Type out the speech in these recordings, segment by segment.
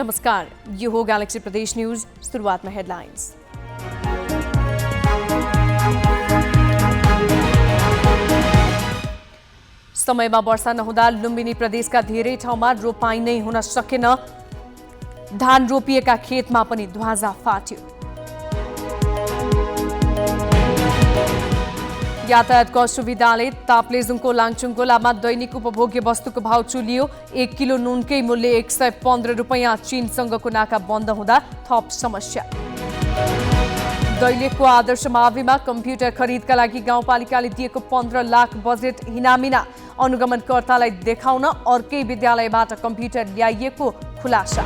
नमस्कार, ये हो गैलेक्सी प्रदेश न्यूज। शुरुआत में हेडलाइंस। समयमा वर्षा नहुँदा लुम्बिनी प्रदेशका धेरै ठाउँमा रोपाई नै हुन सकेन। धान रोपिएका खेतमा पनि ध्वजा फाट्यो। यातायातको असुविधाले ताप्लेजुङको लाङचुङकोलामा दैनिक उपभोग्य वस्तुको भाव चुलियो। 1 किलो नुनकै मूल्य 115 रुपैयाँ। चीनसँगको नाका बन्द हुँदा थप समस्या। दैलेखको आदर्श माविमा कम्प्युटर खरिदका लागि गाउँपालिकाले दिएको 15 लाख बजेट हिनामिना। अनुगमनकर्तालाई देखाउन अर्कै विद्यालयबाट कम्प्युटर ल्याइएको खुलासा।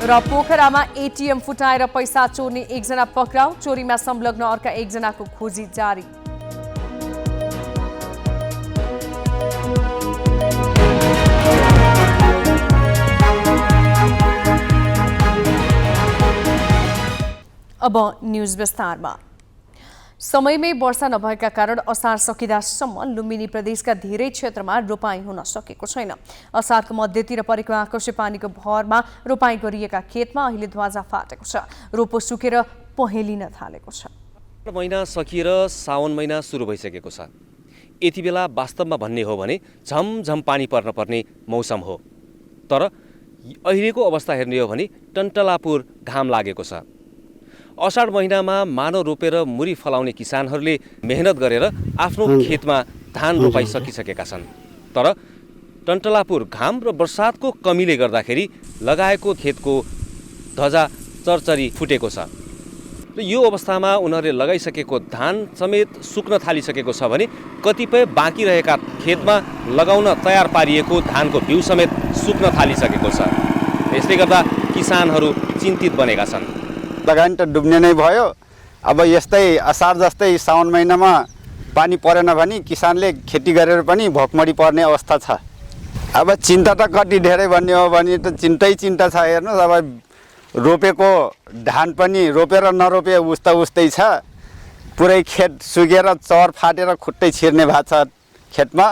र पोखरामा एटीएम फुटाएर पैसा चोर्ने एकजना पक्राउ। चोरीमा संलग्न अर्का एकजनाको खोजी जारी। अब न्यूज विस्तारमा। समयमै वर्षा नभएका कारण असार सकिदासम्म लुम्बिनी प्रदेशका धेरै क्षेत्रमा रोपाई हुन सकेको छैन। असारको मध्यतिर परेको आकर्षे पानीको भरमा रोपाई गरिएका खेतमा अहिले ध्वजा फाटेको छ। रोपो सुकेर पहेलिन थालेको छ। महिना सकिएर साउन महिना सुरु भइसकेको छ। यति बेला वास्तवमा भन्ने हो भने झमझम पानी पर्न पर्ने मौसम हो। तर अहिलेको अवस्था हेर्ने हो भने टन्टलापुर घाम लागेको छ। अषाढ महिनामा मानव रोपेर मुरी फलाउने किसानहरूले मेहनत गरेर आफ्नो खेतमा धान रोपाइ सकिसकेका छन्। तर टन्टलापुर घाम र बर्सातको कमीले गर्दाखेरि लगाएको खेतको ध्वजा चरचरी फुटेको छ। र यो अवस्थामा उनीहरूले लगाइसकेको धान समेत सुक्न थालिसकेको छ भने कतिपय बाँकी रहेका खेतमा लगाउन तयार पारिएको धानको बिउ समेत सुक्न थालिसकेको छ। यसले गर्दा किसानहरू चिन्तित बनेका छन्। लगानी त डुब्ने नै भयो। अब यस्तै असार जस्तै साउन महिनामा पानी परेन भने किसानले खेती गरेर पनि भोकमरी पर्ने अवस्था छ। अब चिन्ता त कति धेरै भन्ने हो भने त चिन्ता छ। हेर्नुहोस्, अब रोपेको धान पनि रोपेर नरोपे उस्तै छ। पुरै खेत सुकेर चर फाटेर खुट्टै छिर्ने भएको छ खेतमा।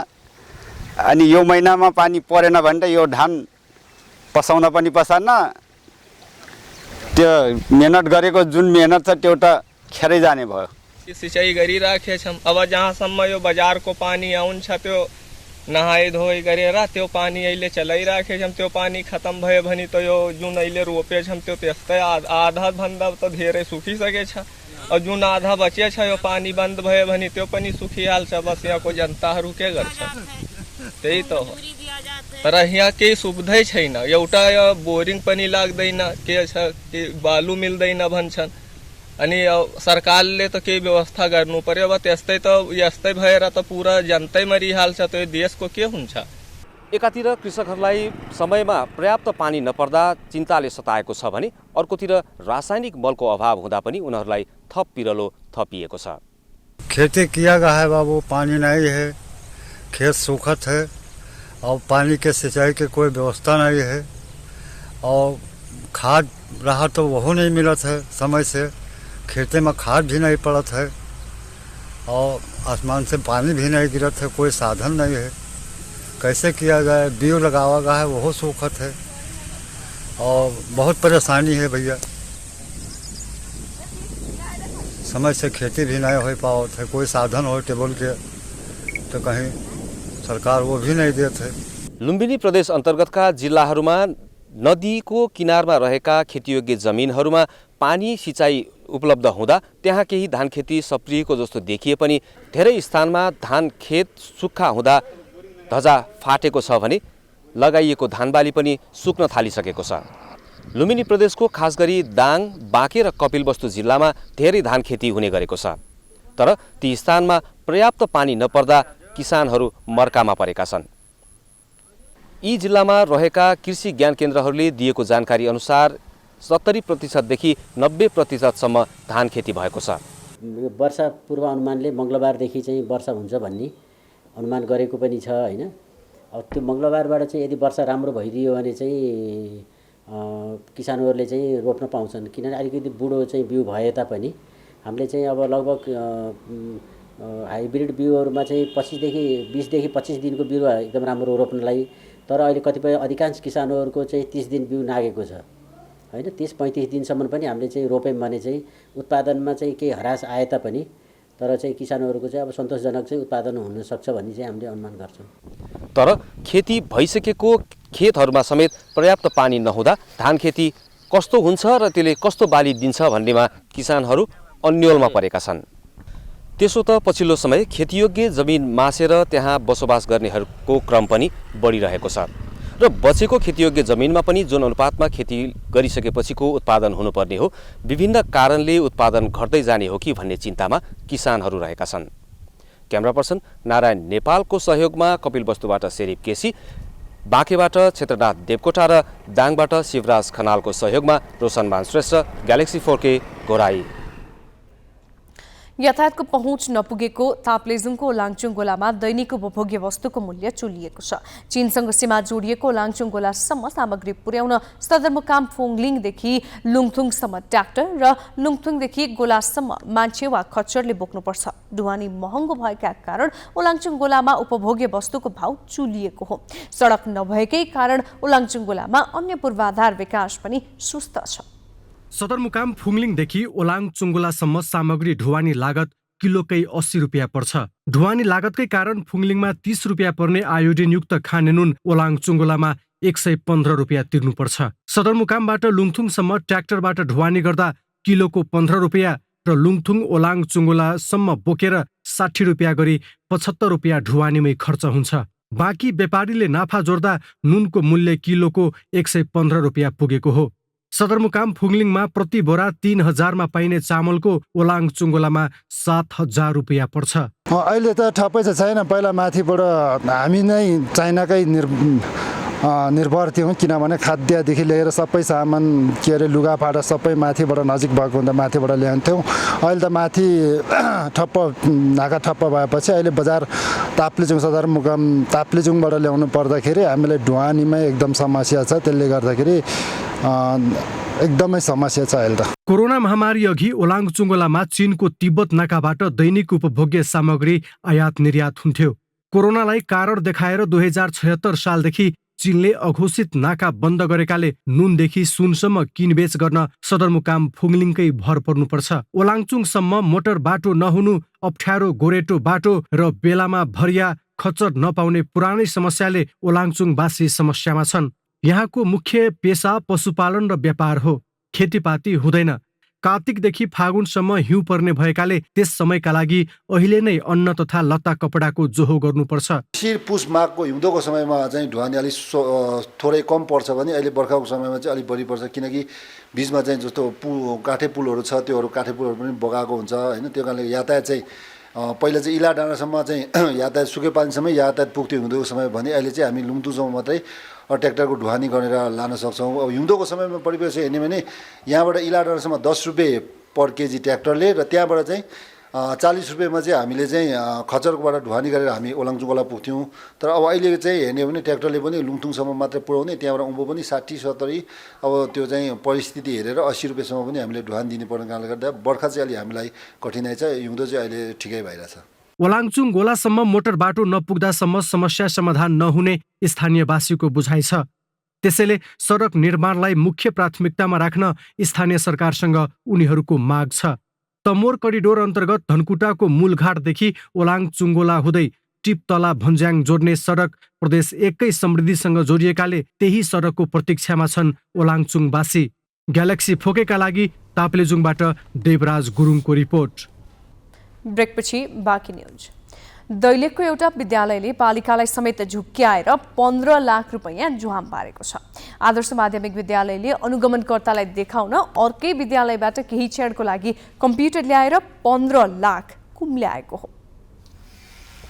अनि यो महिनामा पानी परेन भने त यो धान पसाउन पनि पसान्न। त्यो मेहनत गरेको जुन मेहनत छ त्यो त खेरै जाने भयो। सिंचाई गरिराखे छौँ। अब जहाँसम्म यो बजारको पानी आउँछ त्यो नहाए धोए गरेर त्यो पानी अहिले चलाइराखे छौँ। त्यो पानी खत्म भयो भने त यो जुन अहिले रोपे छौँ त्यो त्यस्तै आधा भन्दा त धेरै सुकिसकेछ। और जुन आधा बचे छ यो पानी बन्द भयो भने त्यो पनि सुकिहाल्छ। बस यहाँको जनताहरू के गर्छ, त्यही त हो। तर यहाँ केही सुविधै छैन। एउटा बोरिङ पनि लाग्दैन, के छ कि बालु मिल्दैन भन्छन्। अनि सरकारले त केही व्यवस्था गर्नु पर्यो। अब त्यस्तै त यस्तै भएर त पुरा जनतै मरिहाल्छ। त्यो देशको के हुन्छ? एकातिर कृषकहरूलाई समयमा पर्याप्त पानी नपर्दा चिन्ताले सताएको छ भने अर्कोतिर रासायनिक मलको अभाव हुँदा पनि उनीहरूलाई थप पिरलो थपिएको छ। खेती किया गया है बाबू, पानी नहीं है, खेत सूखत है और पानी के सिंचाई के कोई व्यवस्था नहीं है। और खाद रहा तो वो नहीं मिलत है समय से। खेते में खाद भी नहीं पड़त है और आसमान से पानी भी नहीं गिरत है। कोई साधन नहीं है। कैसे किया जाए? बीज लगावा गया है वो सूखत है और बहुत परेशानी है भैया। समय से खेती भी नहीं हो पावत है। कोई साधन हो टेबल के तो कहीं सरकार वो भी नहीं देते। लुम्बिनी प्रदेश अन्तर्गतका जिल्लाहरूमा नदीको किनारमा रहेका खेतीयोग्य जमिनहरूमा पानी सिँचाइ उपलब्ध हुँदा त्यहाँ केही धान खेती सप्रिएको जस्तो देखिए पनि धेरै स्थानमा धान खेत सुक्खा हुँदा ध्वजा फाटेको छ भने लगाइएको धानबाली पनि सुक्न थालिसकेको छ। लुम्बिनी प्रदेशको खास गरी दाङ, बाँके र कपिलवस्तु जिल्लामा धेरै धान खेती हुने गरेको छ। तर ती स्थानमा पर्याप्त पानी नपर्दा किसानहरू मर्कामा परेका छन्। यी जिल्लामा रहेका कृषि ज्ञान केन्द्रहरूले दिएको जानकारी अनुसार 70% देखि 90% धान खेती भएको छ। वर्षा पूर्वानुमानले मङ्गलबारदेखि चाहिँ वर्षा हुन्छ भन्ने अनुमान गरेको पनि छ हैन। अब त्यो मङ्गलबारबाट चाहिँ यदि वर्षा राम्रो भइदियो भने चाहिँ किसानहरूले चाहिँ रोप्न पाउँछन्। किनभने अलिकति बुढो चाहिँ बिउ भए तापनि हामीले चाहिँ अब लगभग हाइब्रिड बिउहरूमा चाहिँ 20 देखि 25 दिनको बिरुवा एकदम राम्रो रोप्नलाई, तर अहिले कतिपय अधिकांश किसानहरूको चाहिँ 30 दिन बिउ नागेको छ होइन। 30-35 दिनसम्म पनि हामीले चाहिँ रोप्यौँ भने चाहिँ उत्पादनमा चाहिँ केही ह्रास आए तापनि तर चाहिँ किसानहरूको चाहिँ अब सन्तोषजनक चाहिँ उत्पादन हुनसक्छ भन्ने चाहिँ हामीले अनुमान गर्छौँ। तर खेती भइसकेको खेतहरूमा समेत पर्याप्त पानी नहुँदा धान खेती कस्तो हुन्छ र त्यसले कस्तो बाली दिन्छ भन्नेमा किसानहरू अन्योलमा परेका छन्। त्यसो त पछिल्लो समय खेतीयोग्य जमिन मासेर त्यहाँ बसोबास गर्नेहरूको क्रम पनि बढिरहेको छ र बचेको खेतीयोग्य जमिनमा पनि जुन अनुपातमा खेती गरिसकेपछिको उत्पादन हुनुपर्ने हो, विभिन्न कारणले उत्पादन घट्दै जाने हो कि भन्ने चिन्तामा किसानहरू रहेका छन्। क्यामेरा पर्सन नारायण नेपालको सहयोगमा कपिल वस्तुबाट शेरिफ केसी, बाँकेबाट क्षेत्रनाथ देवकोटा र दाङबाट शिवराज खनालको सहयोगमा रोशनमान श्रेष्ठ, ग्यालेक्सी 4K घोराई। यातायातको पहुँच नपुगेको ताप्लेजुङको ओलाङचुङ गोलामा दैनिक उपभोग्य वस्तुको मूल्य चुलिएको छ। चीनसँग सीमा जोडिएको ओलाङचुङ गोलासम्म सामग्री पुर्याउन सदरमुकाम फोङलिङदेखि लुङथुङसम्म ट्र्याक्टर र लुङथुङदेखि गोलासम्म मान्छे वा खच्चरले बोक्नुपर्छ। ढुवानी महँगो भएका कारण ओलाङचुङ गोलामा उपभोग्य वस्तुको भाव चुलिएको हो। सडक नभएकै कारण ओलाङचुङ गोलामा अन्य पूर्वाधार विकास पनि सुस्त छ। सदरमुकाम फुङलिङदेखि ओलाङ चुङ्गोलासम्म सामग्री ढुवानी लागत किलोकै 80 रुपियाँ पर्छ। ढुवानी लागतकै कारण फुङलिङमा 30 रुपियाँ पर्ने आयोडिनयुक्त खाने नुन ओलाङ चुङ्गोलामा 115 रुपियाँ तिर्नुपर्छ। सदरमुकामबाट लुङथुङसम्म ट्र्याक्टरबाट ढुवानी गर्दा किलोको 15 रुपियाँ र लुङथुङ ओलाङ चुङ्गोलासम्म बोकेर 60 रुपियाँ गरी 75 रुपियाँ ढुवानीमै खर्च हुन्छ। बाँकी व्यापारीले नाफा जोड्दा नुनको मूल्य किलोको 115 रुपियाँ पुगेको हो। सदरमुकाम फुङलिङमा प्रति बोरा 3000मा पाइने चामलको ओलाङ चुङ्गोलामा 7000 रुपियाँ पर्छ। अहिले त ठप्पै चाहिँ छैन। पहिला माथिबाट हामी नै चाइनाकै निर्भर थियौँ, किनभने खाद्यदेखि लिएर सबै सामान के अरे लुगाफाटा सबै माथिबाट नजिक भएको हुँदा माथिबाट ल्याउँथ्यौँ। अहिले त माथि ठप्प नाका ठप्प भएपछि अहिले बजार ताप्लेजुङ सदरमुकाम ताप्लेजुङबाट ल्याउनु पर्दाखेरि हामीलाई ढुवानीमै एकदम समस्या छ। त्यसले गर्दाखेरि एकदमै समस्या छ अहिले त। कोरोना महामारी अघि ओलाङ चुङ्गोलामा चीनको तिब्बत नाकाबाट दैनिक उपभोग्य सामग्री आयात निर्यात हुन्थ्यो। कोरोनालाई कारण देखाएर 2076 सालदेखि चीनले अघोषित नाका बन्द गरेकाले नुनदेखि सुनसम्म किनबेच गर्न सदरमुकाम फुङलिङकै भर पर्नुपर्छ। ओलाङचुङसम्म मोटर बाटो नहुनु, अप्ठ्यारो गोरेटो बाटो र बेलामा भरिया खच्चर नपाउने पुरानै समस्याले ओलाङचुङवासी समस्यामा छन्। यहाँको मुख्य पेसा पशुपालन र व्यापार हो। खेतीपाती हुँदैन। कार्तिकदेखि फागुनसम्म हिउँ पर्ने भएकाले त्यस समयका लागि अहिले नै अन्न तथा लत्ता कपडाको जोहो गर्नुपर्छ। शिर पुस माघको हिउँदोको समयमा चाहिँ ढुवानी अलिक थोरै कम पर्छ भने अहिले बर्खाको समयमा चाहिँ अलिक बढी पर्छ, किनकि बिचमा चाहिँ जस्तो काठे पुलहरू छ, त्योहरू काठे पुलहरू पनि बगाएको हुन्छ होइन। त्यो कारणले यातायात चाहिँ पहिला चाहिँ इला डाँडासम्म चाहिँ यातायात सुके पानीसम्म यातायात पुग्थ्यो हिउँदोको समय भने, अहिले चाहिँ हामी लुङथुङसम्म मात्रै ट्र्याक्टरको ढुवानी गरेर लान सक्छौँ। अब हिउँदोको समयमा परिवेश हेर्ने भने यहाँबाट इला डाँडासम्म 10 रुपियाँ पर केजी ट्र्याक्टरले र त्यहाँबाट चाहिँ 40 रुपियाँमा चाहिँ हामीले चाहिँ खच्चरकोबाट ढुवानी गरेर हामी ओलाङचुङ्गोला पुग्थ्यौँ। तर अब अहिले चाहिँ हेर्ने हो भने ट्र्याक्टरले पनि लुङथुङसम्म मात्रै पुर्याउने, त्यहाँबाट उँभो पनि 60-70। अब त्यो चाहिँ परिस्थिति हेरेर 80 रुपियाँसम्म पनि हामीले ढुवानी दिनुपर्ने कारणले गर्दा बर्खा चाहिँ अलि हामीलाई कठिनाइ छ। हिउँदो चाहिँ अहिले ठिकै भइरहेछ। ओलाङचुङ गोलासम्म मोटर बाटो नपुग्दासम्म समस्या समाधान नहुने स्थानीयवासीको बुझाइ छ। त्यसैले सडक निर्माणलाई मुख्य प्राथमिकतामा राख्न स्थानीय सरकारसँग उनीहरूको माग छ। तमोर करिडोर अन्तर्गत धनकुटाको मूलघाटदेखि ओलाङ चुङ्गोला हुँदै टिपतला भन्ज्याङ जोड्ने सडक प्रदेश 1कै समृद्धिसँग जोडिएकाले त्यही सडकको प्रतीक्षामा छन् ओलाङचुङवासी। ग्यालेक्सी 4Kका लागि ताप्लेजुङबाट देवराज गुरुङको रिपोर्ट। ब्रेकपछि बाँकी न्युज। दैलेखको एउटा विद्यालयले पालिकालाई समेत झुक्क्याएर 15 लाख रुपैयाँ जुहाम पारेको छ। आदर्श माध्यमिक विद्यालयले अनुगमनकर्तालाई देखाउन अर्कै विद्यालयबाट केही क्षणको लागि कम्प्युटर ल्याएर 15 लाख कुम्ल्याएको हो।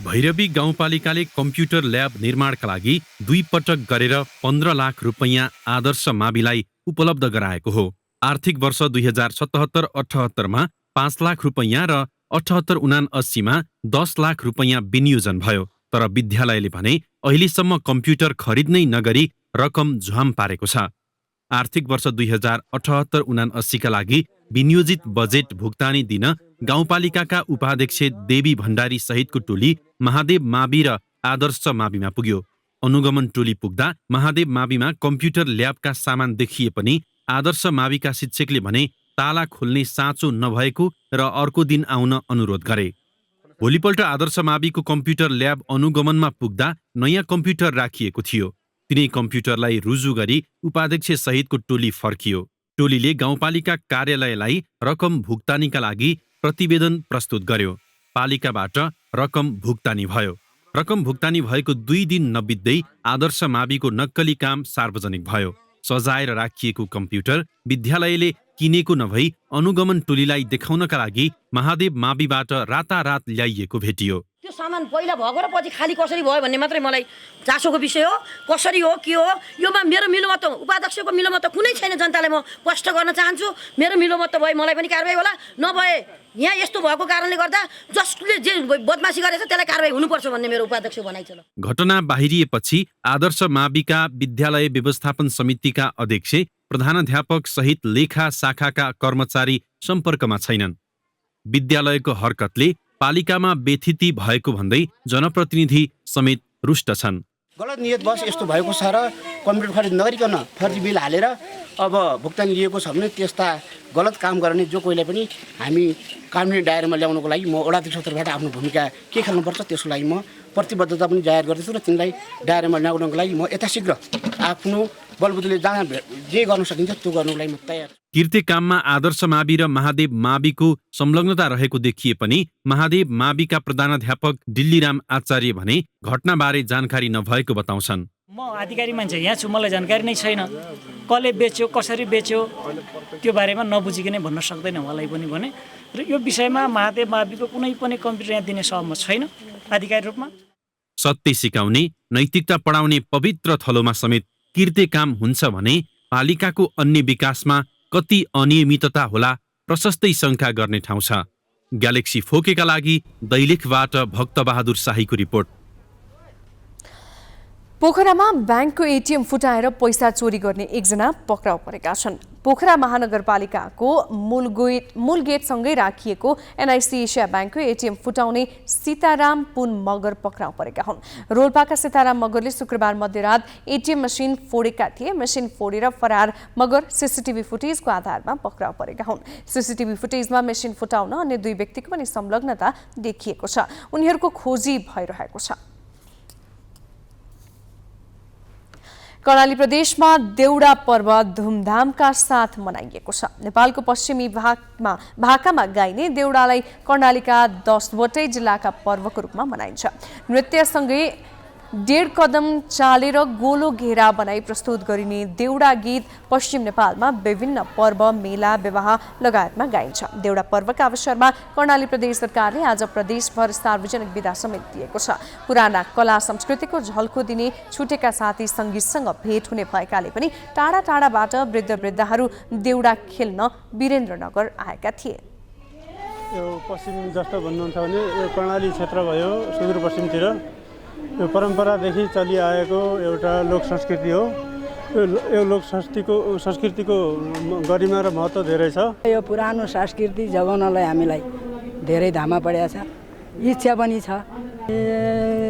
भैरवी गाउँपालिकाले कम्प्युटर ल्याब निर्माणका लागि 2 पटक गरेर 15 लाख रुपैयाँ आदर्श माविलाई उपलब्ध गराएको हो। आर्थिक वर्ष 2077-78मा 5 लाख रुपैयाँ र 78-79मा 10 लाख रुपैयाँ विनियोजन भयो। तर विद्यालयले भने अहिलेसम्म कम्प्युटर खरिद नै नगरी रकम झ्वाम पारेको छ। आर्थिक वर्ष 2078-79 लागि विनियोजित बजेट भुक्तानी दिन गाउँपालिकाका उपाध्यक्ष देवी भण्डारी सहितको टोली महादेव मावि र आदर्श माविमा पुग्यो। अनुगमन टोली पुग्दा महादेव माविमा कम्प्युटर ल्याबका सामान देखिए पनि आदर्श माविका शिक्षकले भने ताला खोल्ने साँचो नभएको र अर्को दिन आउन अनुरोध गरे। भोलिपल्ट आदर्श माविको कम्प्युटर ल्याब अनुगमनमा पुग्दा नयाँ कम्प्युटर राखिएको थियो। तिनै कम्प्युटरलाई रुजु गरी उपाध्यक्ष सहितको टोली फर्कियो। टोलीले गाउँपालिका कार्यालयलाई रकम भुक्तानीका लागि प्रतिवेदन प्रस्तुत गर्यो। पालिकाबाट रकम भुक्तानी भयो। रकम भुक्तानी भएको 2 दिन नबित्दै आदर्श माविको नक्कली काम सार्वजनिक भयो। सजाएर राखिएको कम्प्युटर विद्यालयले किनेको नभई अनुगमन टोलीलाई देखाउनका लागि महादेव माविबाट रातारात ल्याइएको भेटियो। त्यो सामान पहिला भएको र पछि खाली कसरी भयो भन्ने मात्रै मलाई चासोको विषय हो। कसरी हो के हो योमा मेरो मिलोमत उपाध्यक्षको मिलोमत कुनै छैन। जनतालाई म स्पष्ट गर्न चाहन्छु, मेरो मिलोमत भए मलाई पनि कारबाही होला, नभए यहाँ यस्तो भएको कारणले गर्दा जसले जे बदमासी गरेछ त्यसलाई कारबाही हुनुपर्छ भन्ने मेरो उपाध्यक्ष भनाइ छ। घटना बाहिरिएपछि आदर्श माविका विद्यालय व्यवस्थापन समितिका अध्यक्ष, प्रधानाध्यापक सहित लेखा शाखाका कर्मचारी सम्पर्कमा छैनन्। विद्यालयको हरकतले पालिकामा बेथिति भएको भन्दै जनप्रतिनिधि समेत रुष्ट छन्। गलत नियत बस यस्तो भएको छ र कम्प्युटर खरिद नगरिकन फर्जी बिल हालेर अब भुक्तानी लिएको छ भने त्यस्ता गलत काम गर्ने जो कोहीलाई पनि हामी कानुनी दायरामा ल्याउनको लागि म वडाध्यक्ष तर्फबाट आफ्नो भूमिका के खेल्नुपर्छ त्यसको लागि म प्रतिबद्धता पनि जाहेर गर्दैछु र तिनलाई दायरामा ल्याउनको लागि म यथाशीघ्र आफ्नो बलबुद्धीले जहाँ जे गर्न सकिन्छ त्यो गर्नको लागि म तयार। कीर्ति काममा आदर्श मावि र महादेव माविको संलग्नता रहेको देखिए पनि महादेव माविका प्रधानाध्यापक दिल्लीराम आचार्य भने घटनाबारे जानकारी नभएको बताउँछन्। म अधिकारी मान्छे यहाँ छु, मलाई जानकारी नै छैन। कसले बेच्यो, कसरी बेच्यो त्यो बारेमा नबुझिकनै भन्न सक्दैन मलाई पनि भने। र यो विषयमा महादेव माविको कुनै पनि कम्प्युटर यहाँ दिने सहमत छैन आधिकारिक रूपमा। सत्य सिकाउने, नैतिकता पढाउने पवित्र थलोमा समेत कीर्ति काम हुन्छ भने पालिकाको अन्य विकासमा कति अनियमितता होला प्रशस्तै शङ्का गर्ने ठाउँ छ। ग्यालेक्सी फोकेका लागि दैलेखबाट भक्तबहादुर शाहीको रिपोर्ट। पोखरामा ब्याङ्कको एटिएम फुटाएर पैसा चोरी गर्ने एकजना पक्राउ परेका छन्। पोखरा महानगरपालिकाको मूल गेटसँगै राखिएको एनआइसी एसिया ब्याङ्कको एटिएम फुटाउने सीताराम पुन मगर पक्राउ परेका हुन्। रोल्पाका सीताराम मगरले शुक्रबार मध्यरात एटिएम मसिन फोडेका थिए। मसिन फोडेर फरार मगर सीसीटीभी फुटेजको आधारमा पक्राउ परेका हुन्। सीसीटीभी फुटेजमा मसिन फुटाउन अन्य 2 व्यक्तिको पनि संलग्नता देखिएको छ। उनीहरूको खोजी भइरहेको छ। कर्णाली प्रदेशमा देउडा पर्व धुमधामका साथ मनाइएको छ। नेपालको पश्चिमी भाकामा गाइने देउडालाई कर्णालीका 10वटै जिल्लाका पर्वको रूपमा मनाइन्छ। नृत्यसँगै 1.5 कदम चालेर गोलो घेरा बनाई प्रस्तुत गरिने देउडा गीत पश्चिम नेपालमा विभिन्न पर्व, मेला, विवाह लगायतमा गाइन्छ। देउडा पर्वका अवसरमा कर्णाली प्रदेश सरकारले आज प्रदेशभर सार्वजनिक बिदा समेत दिएको छ। पुराना कला संस्कृतिको झल्को दिने छुटेका साथी सङ्गीतसँग भेट हुने भएकाले पनि टाढा टाढाबाट वृद्धहरू देउडा खेल्न वीरेन्द्रनगर आएका थिए। यो पश्चिम जस्तो भन्नुहुन्छ भने यो कर्णाली क्षेत्र भयो, सुदूरपश्चिमतिर यो परम्परादेखि चलिआएको एउटा लोक संस्कृति हो। यो लोक संस्कृतिको गरिमा र महत्त्व धेरै छ। यो पुरानो संस्कृति जगाउनलाई हामीलाई धेरै धामा परेको छ, इच्छा पनि छ।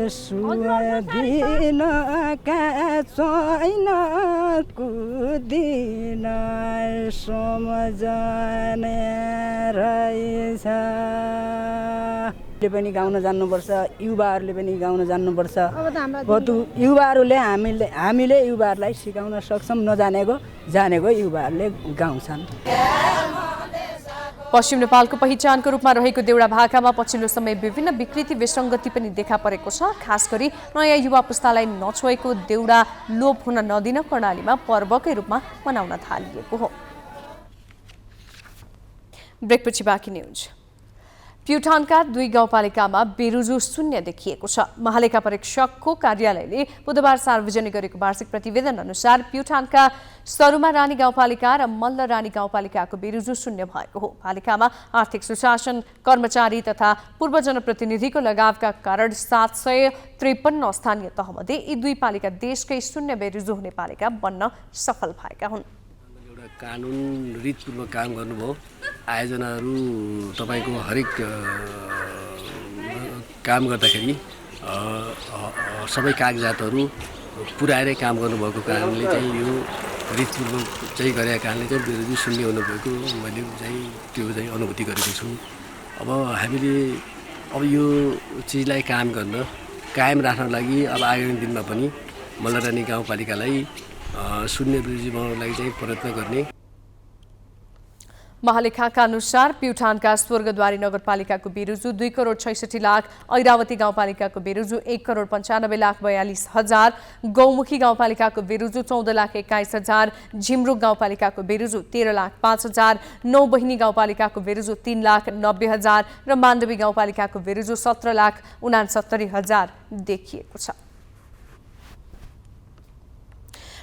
सुदिन छैन कुदिन सम्झने रहेछ। पनि गाउन जान्नुपर्छ, युवाहरूले पनि गाउन जान्नुपर्छ। युवाहरूले हामीले युवाहरूलाई सिकाउन सक्छौँ। नजानेको जानेको युवाहरूले गाउँछन्। पश्चिम नेपालको पहिचानको रूपमा रहेको देउडा भाकामा पछिल्लो समय विभिन्न विकृति विसङ्गति पनि देखा परेको छ। खास गरी नयाँ युवा पुस्तालाई नछोएको देउडा लोप हुन नदिन कर्णालीमा पर्वकै रूपमा मनाउन थालिएको हो। ब्रेकपछि बाँकी न्यूज। प्युठानका 2 गाउँपालिकामा बेरुजु शून्य देखिएको छ। महालेखा परीक्षकको कार्यालयले बुधबार सार्वजनिक गरेको वार्षिक प्रतिवेदन अनुसार प्युठानका सरुमा रानी गाउँपालिका र मल्ल रानी गाउँपालिकाको बेरुजु शून्य भएको हो। पालिकामा आर्थिक सुशासन, कर्मचारी तथा पूर्व जनप्रतिनिधिको लगावका कारण 753 स्थानीय तहमध्ये यी 2 पालिका देशकै शून्य बेरुजु हुने पालिका बन्न सफल भएका हुन्। कानुन रीतपूर्वक काम गर्नुभयो। आयोजनाहरू तपाईँको हरेक काम गर्दाखेरि सबै कागजातहरू पुऱ्याएरै काम गर्नुभएको कारणले चाहिँ यो रीतपूर्वक चाहिँ गरेका कारणले चाहिँ विरोधी शून्य हुनुभएको मैले चाहिँ त्यो चाहिँ अनुभूति गरेको छु। अब हामीले अब यो चिजलाई काम गर्न कायम राख्न लागि अब आगामी दिनमा पनि मल्लरानी गाउँपालिकालाई शून्य विरोधी बनाउनको लागि चाहिँ प्रयत्न गर्ने। महालेखाका अनुसार प्युठानका स्वर्गद्वारी नगरपालिकाको बेरोजु 2 करोड 66 लाख, ऐरावती गाउँपालिकाको बेरोजु 1 करोड 95 लाख 42 हजार, गौमुखी गाउँपालिकाको बेरोजु 14 लाख 21 हजार, झिमरुक गाउँपालिकाको बेरोजु 13 लाख 5 हजार, नौबहिनी गाउँपालिकाको बेरोजु 3 लाख 90 हजार र माण्डवी गाउँपालिकाको बेरोजु 17 लाख 69 हजार देखिएको छ।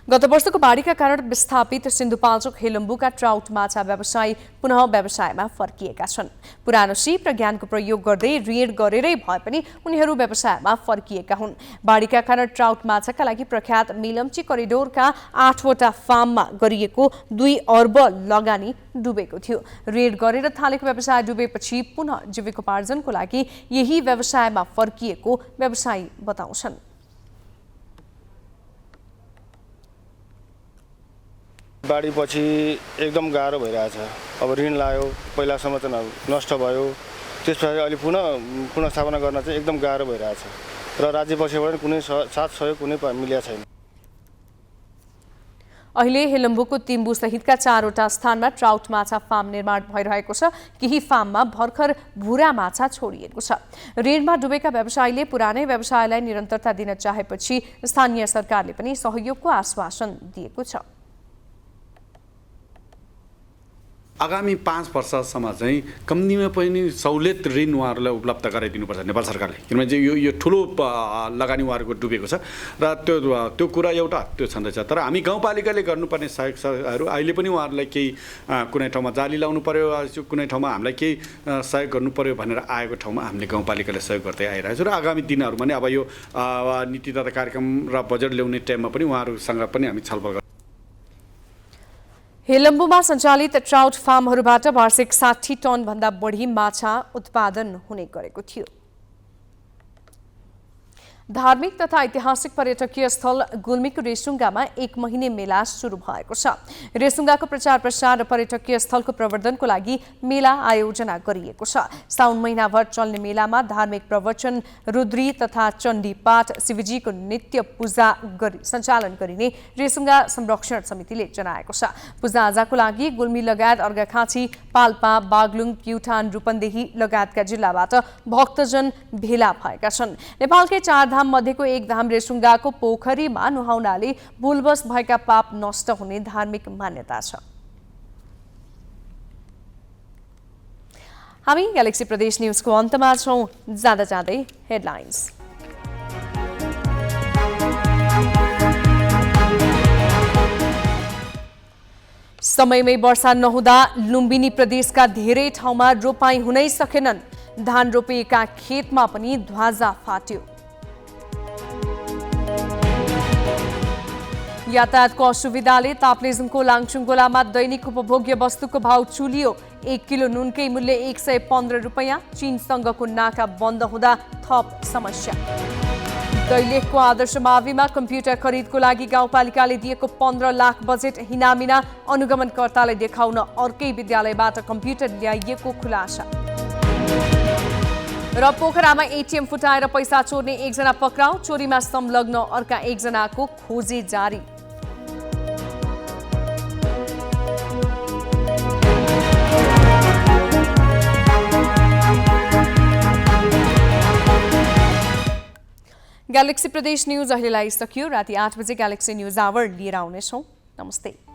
गत वर्षको बाढीका कारण विस्थापित सिन्धुपाल्चोक हेलम्बुका ट्राउट माछा व्यवसायी पुनः व्यवसायमा फर्किएका छन्। पुरानो सिप र ज्ञानको प्रयोग गर्दै ऋण गरेरै भए पनि उनीहरू व्यवसायमा फर्किएका हुन्। बाढीका कारण ट्राउट माछाका लागि प्रख्यात मिलम्ची करिडोरका 8वटा फार्ममा गरिएको 2 अर्ब लगानी डुबेको थियो। ऋण गरेर थालेको व्यवसाय डुबेपछि पुनः जीविकोपार्जनको लागि यही व्यवसायमा फर्किएको व्यवसायी बताउँछन्। बाढीपछि एकदम गाह्रो भइरहेछ। अब ऋण लाग्यो, पहिलासम्म चाहिँ नष्ट भयो, त्यसपछि अहिले पुनः स्थापना गर्न चाहिँ एकदम गाह्रो भइरहेछ र राज्य पक्षबाट कुनै साथ सहयोग कुनै मिलेको छैन। अहिले हेलम्बुको तिम्बु सहितका 4वटा स्थानमा ट्राउट माछा फार्म निर्माण भइरहेको छ। केही फार्ममा भर्खर भुरा माछा छोडिएको छ। ऋणमा डुबेका व्यवसायीले पुरानै व्यवसायलाई निरन्तरता दिन चाहेपछि स्थानीय सरकारले पनि सहयोगको आश्वासन दिएको छ। आगामी 5 वर्षसम्म चाहिँ कम्तीमा पनि सहुलियत ऋण उहाँहरूलाई उपलब्ध गराइदिनुपर्छ नेपाल सरकारले, किनभने चाहिँ यो ठुलो लगानी उहाँहरूको डुबेको छ र त्यो कुरा एउटा त्यो छँदैछ। तर हामी गाउँपालिकाले गर्नुपर्ने सहयोगहरू अहिले पनि उहाँहरूलाई केही कुनै ठाउँमा जाली लाउनु पर्यो, कुनै ठाउँमा हामीलाई केही सहयोग गर्नु पर्यो भनेर आएको ठाउँमा हामीले गाउँपालिकाले सहयोग गर्दै आइरहेको छ र आगामी दिनहरूमा पनि अब यो नीति तथा कार्यक्रम र बजेट ल्याउने टाइममा पनि उहाँहरूसँग पनि हामी छलफल गर्छौँ। हेलम्बुमा सञ्चालित ट्राउट फार्महरूबाट वार्षिक 60 टन भन्दा बढी माछा उत्पादन हुने गरेको थियो। धार्मिक तथा ऐतिहासिक पर्यटकीय स्थल गुल्मीको रेसुङ्गामा 1 महिने मेला सुरु भएको छ। रेसुङ्गाको प्रचार प्रसार र पर्यटकीय स्थलको प्रवर्धनको लागि मेला आयोजना गरिएको छ। साउन महिनाभर चल्ने मेलामा धार्मिक प्रवचन, रुद्री तथा चण्डी पाठ, शिवजीको नित्य पूजा सञ्चालन गरिने रेसुङ्गा संरक्षण समितिले जनाएको छ। पूजाआजाको लागि गुल्मी लगायत अर्घाखाँची, पाल्पा, बागलुङ, प्युठान, रूपन्देही लगायतका जिल्लाबाट भक्तजन भेला भएका छन्। नेपालकै 4 धाम मध्येको एक धाम रेसुङ्गाको पोखरीमा नुहाउनाले भुलवश भएका पाप नष्ट हुने धार्मिक मान्यता छ। हामी ग्यालेक्सी प्रदेश न्यूजको अन्तमा छौं। जाँदा जाँदै हेडलाइन्स। समयमै वर्षा नहुँदा लुम्बिनी प्रदेशका धेरै ठाउँमा रोपाई हुनै सकेनन्। धान रोपिएका खेतमा पनि ध्वजा फाट्यो। यातायातको असुविधाले ताप्लेजुङको लाङचुङगोलामा दैनिक उपभोग्य वस्तुको भाव चुलियो। 1 किलो नुनकै मूल्य 115 रुपैयाँ। चीनसँगको नाका बन्द हुँदा थप समस्या। दैलेखको आदर्श माविमा कम्प्युटर खरिदको लागि गाउँपालिकाले दिएको 15 लाख बजेट हिनामिना। अनुगमनकर्तालाई देखाउन अर्कै विद्यालयबाट कम्प्युटर ल्याइएको खुलासा। र पोखरामा एटिएम फुटाएर पैसा चोर्ने एकजना पक्राउ। चोरीमा संलग्न अर्का एकजनाको खोजी जारी। ग्यालेक्सी प्रदेश न्यूज अहिलेलाई सकियो। राति 8 बजे ग्यालेक्सी न्यूज आवर लिएर आउनेछौँ। नमस्ते।